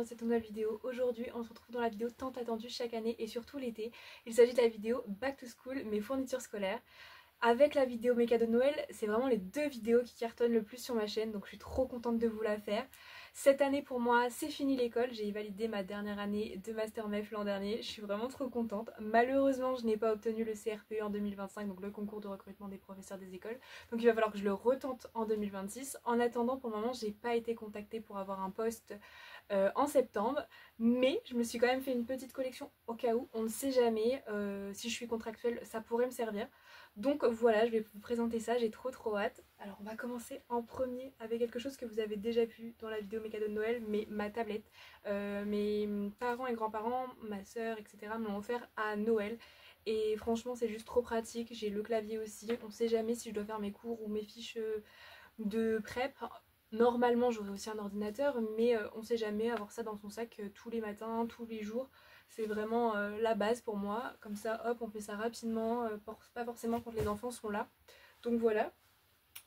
dans cette nouvelle vidéo. Aujourd'hui on se retrouve dans la vidéo tant attendue chaque année et surtout l'été. Il s'agit de la vidéo Back to School, mes fournitures scolaires. Avec la vidéo mes cadeaux de Noël, c'est vraiment les deux vidéos qui cartonnent le plus sur ma chaîne, donc je suis trop contente de vous la faire. Cette année pour moi c'est fini l'école, j'ai validé ma dernière année de Master MEF l'an dernier, je suis vraiment trop contente. Malheureusement je n'ai pas obtenu le CRPE en 2025, donc le concours de recrutement des professeurs des écoles, donc il va falloir que je le retente en 2026. En attendant, pour le moment j'ai pas été contactée pour avoir un poste en septembre, mais je me suis quand même fait une petite collection au cas où, on ne sait jamais, si je suis contractuelle ça pourrait me servir. Donc voilà, je vais vous présenter ça, j'ai trop hâte. Alors on va commencer en premier avec quelque chose que vous avez déjà vu dans la vidéo mes cadeaux de Noël, mais ma tablette. Mes parents et grands-parents, ma soeur, etc. me l'ont offert à Noël. Et franchement c'est juste trop pratique, j'ai le clavier aussi, on sait jamais si je dois faire mes cours ou mes fiches de prep. Normalement j'aurai aussi un ordinateur, mais on sait jamais, avoir ça dans son sac tous les matins, tous les jours. C'est vraiment la base pour moi, comme ça hop on fait ça rapidement, pas forcément quand les enfants sont là. Donc voilà.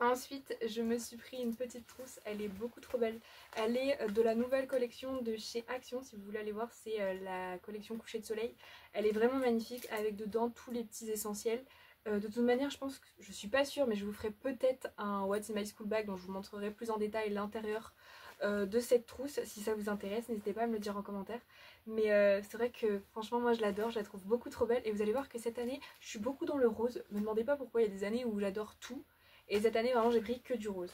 Ensuite je me suis pris une petite trousse, elle est beaucoup trop belle. Elle est de la nouvelle collection de chez Action, si vous voulez aller voir c'est la collection coucher de soleil. Elle est vraiment magnifique avec dedans tous les petits essentiels. De toute manière je pense que, je suis pas sûre mais je vous ferai peut-être un What's in my school bag dont je vous montrerai plus en détail l'intérieur de cette trousse. Si ça vous intéresse n'hésitez pas à me le dire en commentaire. Mais c'est vrai que franchement moi je l'adore, je la trouve beaucoup trop belle. Et vous allez voir que cette année je suis beaucoup dans le rose. Me demandez pas pourquoi, il y a des années où j'adore tout. Et cette année vraiment j'ai pris que du rose.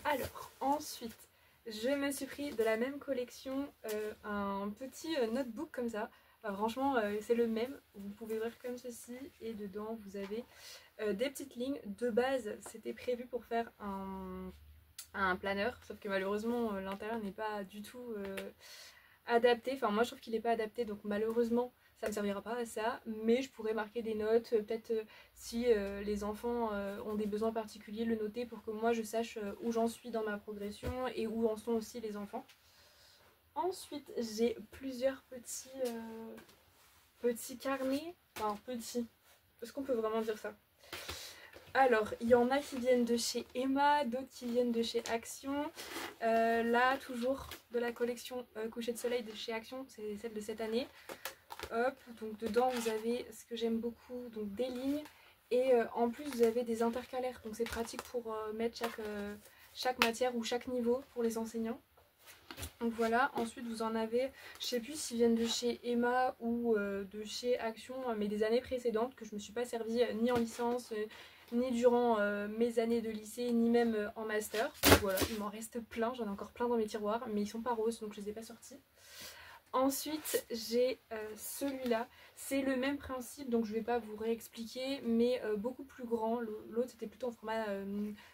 Alors ensuite je me suis pris de la même collection un petit notebook comme ça. Enfin, franchement c'est le même, vous pouvez ouvrir comme ceci et dedans vous avez des petites lignes. De base c'était prévu pour faire un planeur, sauf que malheureusement l'intérieur n'est pas du tout adapté. Enfin moi je trouve qu'il n'est pas adapté, donc malheureusement ça ne servira pas à ça, mais je pourrais marquer des notes, peut-être si les enfants ont des besoins particuliers, le noter pour que moi je sache où j'en suis dans ma progression et où en sont aussi les enfants. Ensuite j'ai plusieurs petits carnets, enfin petits, est-ce qu'on peut vraiment dire ça? Alors, il y en a qui viennent de chez Emma, d'autres qui viennent de chez Action. Là, toujours de la collection coucher de soleil de chez Action, c'est celle de cette année. Hop, donc dedans vous avez ce que j'aime beaucoup, donc des lignes. Et en plus vous avez des intercalaires, donc c'est pratique pour mettre chaque matière ou chaque niveau pour les enseignants. Donc voilà, ensuite vous en avez, je sais plus s'ils viennent de chez Emma ou de chez Action, mais des années précédentes que je me suis pas servie ni en licence, ni durant mes années de lycée, ni même en master. Donc voilà, il m'en reste plein, j'en ai encore plein dans mes tiroirs, mais ils sont pas roses donc je les ai pas sortis. Ensuite j'ai celui-là, c'est le même principe donc je vais pas vous réexpliquer, mais beaucoup plus grand. L'autre c'était plutôt en format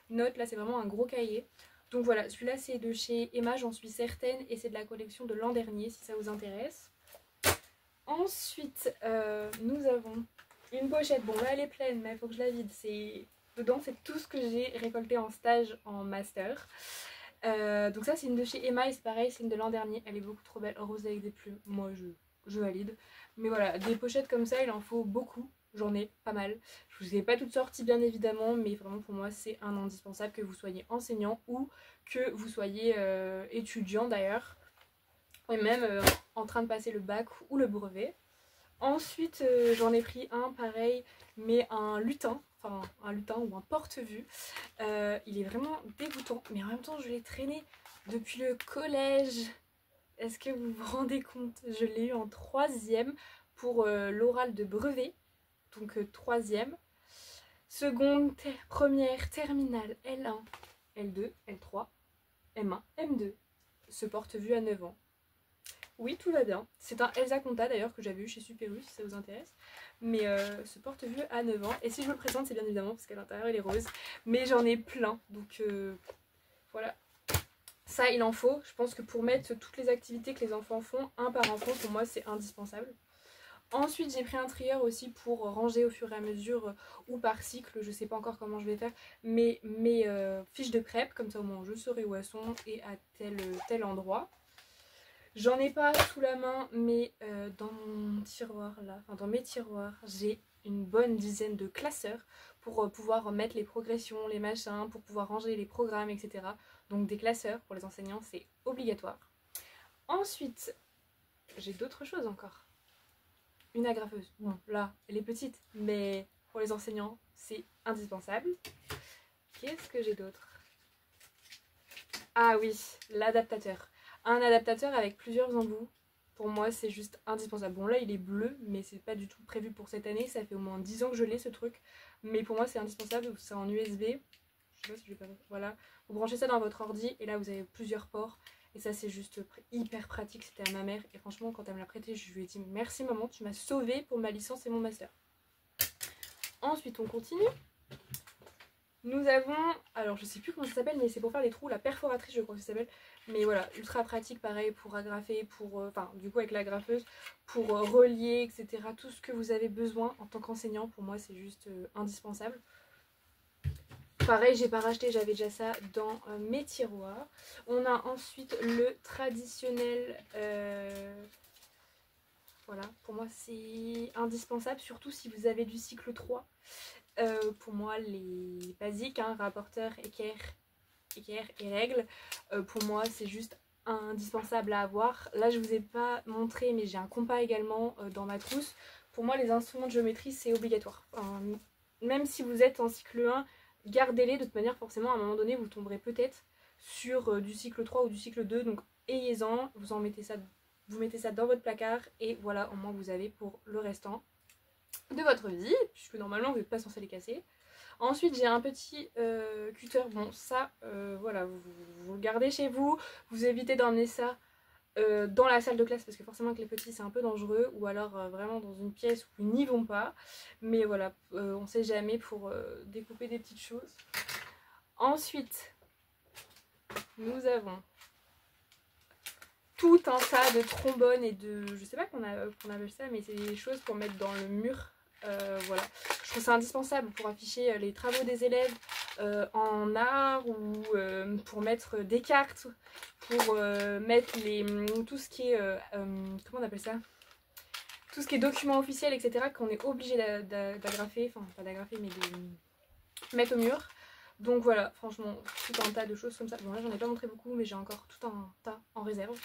note, là c'est vraiment un gros cahier. Donc voilà, celui-là c'est de chez Emma, j'en suis certaine, et c'est de la collection de l'an dernier si ça vous intéresse. Ensuite nous avons une pochette, bon là elle est pleine mais il faut que je la vide. Dedans c'est tout ce que j'ai récolté en stage en master. Donc ça c'est une de chez Emma et c'est pareil, c'est une de l'an dernier, elle est beaucoup trop belle, rose avec des plumes, moi je valide. Mais voilà, des pochettes comme ça il en faut beaucoup, j'en ai pas mal. Je vous ai pas toutes sorties bien évidemment, mais vraiment pour moi c'est un indispensable, que vous soyez enseignant ou que vous soyez étudiant d'ailleurs, et même en train de passer le bac ou le brevet. Ensuite j'en ai pris un pareil, mais un lutin, enfin un lutin ou un porte-vue. Il est vraiment dégoûtant, mais en même temps je l'ai traîné depuis le collège. Est-ce que vous vous rendez compte? Je l'ai eu en 3e pour l'oral de brevet, donc 3e. Seconde, première, terminale, L1, L2, L3, M1, M2. Ce porte-vue à 9 ans. Oui, tout va bien. C'est un Elsa Conta d'ailleurs que j'avais eu chez Super U si ça vous intéresse. Mais ce porte-vue à 9 ans. Et si je vous le présente, c'est bien évidemment parce qu'à l'intérieur il est rose. Mais j'en ai plein. Donc voilà. Ça, il en faut. Je pense que pour mettre toutes les activités que les enfants font, un par enfant, pour moi c'est indispensable. Ensuite, j'ai pris un trieur aussi pour ranger au fur et à mesure ou par cycle. Je sais pas encore comment je vais faire. Mais mes fiches de prep, comme ça au moins je saurai où elles sont et à tel endroit. J'en ai pas sous la main, mais dans mon tiroir là, enfin dans mes tiroirs, j'ai une bonne dizaine de classeurs pour pouvoir mettre les progressions, les machins, pour pouvoir ranger les programmes, etc. Donc des classeurs pour les enseignants, c'est obligatoire. Ensuite, j'ai d'autres choses encore. Une agrafeuse. Bon, là, elle est petite, mais pour les enseignants, c'est indispensable. Qu'est-ce que j'ai d'autre? Ah oui, l'adaptateur. Un adaptateur avec plusieurs embouts. Pour moi, c'est juste indispensable. Bon, là, il est bleu, mais c'est pas du tout prévu pour cette année. Ça fait au moins 10 ans que je l'ai, ce truc. Mais pour moi, c'est indispensable. C'est en USB. Je sais pas si je vais pas... Voilà. Vous branchez ça dans votre ordi et là, vous avez plusieurs ports. Et ça, c'est juste hyper pratique. C'était à ma mère. Et franchement, quand elle me l'a prêté, je lui ai dit merci maman, tu m'as sauvée pour ma licence et mon master. Ensuite, on continue. Nous avons, alors je sais plus comment ça s'appelle, mais c'est pour faire les trous, la perforatrice je crois que ça s'appelle. Mais voilà, ultra pratique, pareil pour agrafer, pour, enfin du coup avec l'agrafeuse, pour relier, etc. Tout ce que vous avez besoin en tant qu'enseignant, pour moi c'est juste indispensable. Pareil, j'ai pas racheté, j'avais déjà ça dans mes tiroirs. On a ensuite le traditionnel, voilà, pour moi c'est indispensable, surtout si vous avez du cycle 3. Pour moi les basiques, hein, rapporteur, équerre et règles, pour moi c'est juste indispensable à avoir. Là je vous ai pas montré mais j'ai un compas également dans ma trousse. Pour moi les instruments de géométrie c'est obligatoire, enfin, même si vous êtes en cycle 1, gardez-les. De toute manière forcément à un moment donné vous tomberez peut-être sur du cycle 3 ou du cycle 2, donc ayez-en, vous mettez ça dans votre placard et voilà, au moins vous avez pour le restant de votre vie, puisque normalement vous n'êtes pas censé les casser. Ensuite j'ai un petit cutter, bon ça voilà, vous le gardez chez vous, vous évitez d'emmener ça dans la salle de classe parce que forcément avec les petits c'est un peu dangereux, ou alors vraiment dans une pièce où ils n'y vont pas, mais voilà, on sait jamais pour découper des petites choses. Ensuite nous avons tout un tas de trombones et de, je sais pas qu'on appelle ça, mais c'est des choses pour mettre dans le mur. Voilà, je trouve ça indispensable pour afficher les travaux des élèves en art, ou pour mettre des cartes, pour mettre tout ce qui est comment on appelle ça, tout ce qui est documents officiels, etc., qu'on est obligé d'agrafer, enfin pas d'agrafer mais de mettre au mur. Donc voilà, franchement tout un tas de choses comme ça. Bon là j'en ai pas montré beaucoup, mais j'ai encore tout un tas en réserve.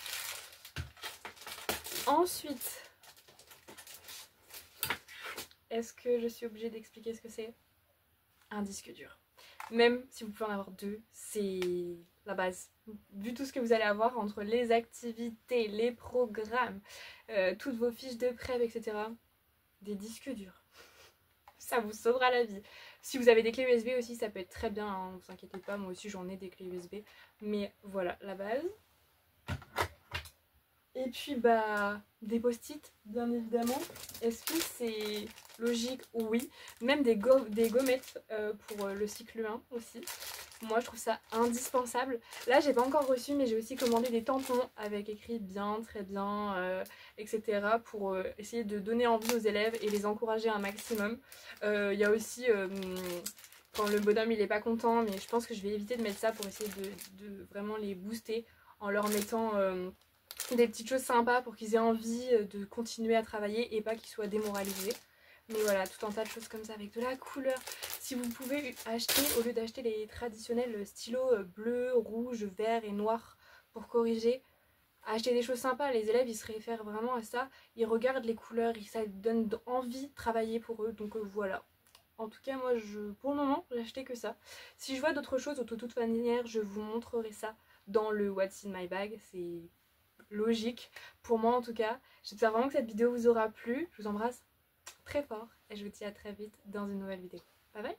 Ensuite, est-ce que je suis obligée d'expliquer ce que c'est? Un disque dur. Même si vous pouvez en avoir deux, c'est la base. Vu tout ce que vous allez avoir entre les activités, les programmes, toutes vos fiches de prep, etc. Des disques durs. Ça vous sauvera la vie. Si vous avez des clés USB aussi, ça peut être très bien, hein, ne vous inquiétez pas, moi aussi j'en ai des clés USB. Mais voilà, la base. Et puis bah des post-it bien évidemment. Est-ce que c'est logique? Oui. Même des gommettes pour le cycle 1 aussi. Moi je trouve ça indispensable. Là j'ai pas encore reçu, mais j'ai aussi commandé des tampons avec écrit bien, très bien, etc. pour essayer de donner envie aux élèves et les encourager un maximum. Il y a aussi quand le bonhomme il est pas content, mais je pense que je vais éviter de mettre ça pour essayer de vraiment les booster en leur mettant des petites choses sympas pour qu'ils aient envie de continuer à travailler et pas qu'ils soient démoralisés. Mais voilà, tout un tas de choses comme ça avec de la couleur. Si vous pouvez acheter, au lieu d'acheter les traditionnels stylos bleu, rouge, vert et noir pour corriger, acheter des choses sympas. Les élèves ils se réfèrent vraiment à ça, ils regardent les couleurs, ça donne envie de travailler pour eux. Donc voilà. En tout cas moi pour le moment j'ai acheté que ça. Si je vois d'autres choses, de toute manière je vous montrerai ça dans le What's in my bag. C'est logique pour moi en tout cas. J'espère vraiment que cette vidéo vous aura plu. Je vous embrasse très fort et je vous dis à très vite dans une nouvelle vidéo. Bye bye.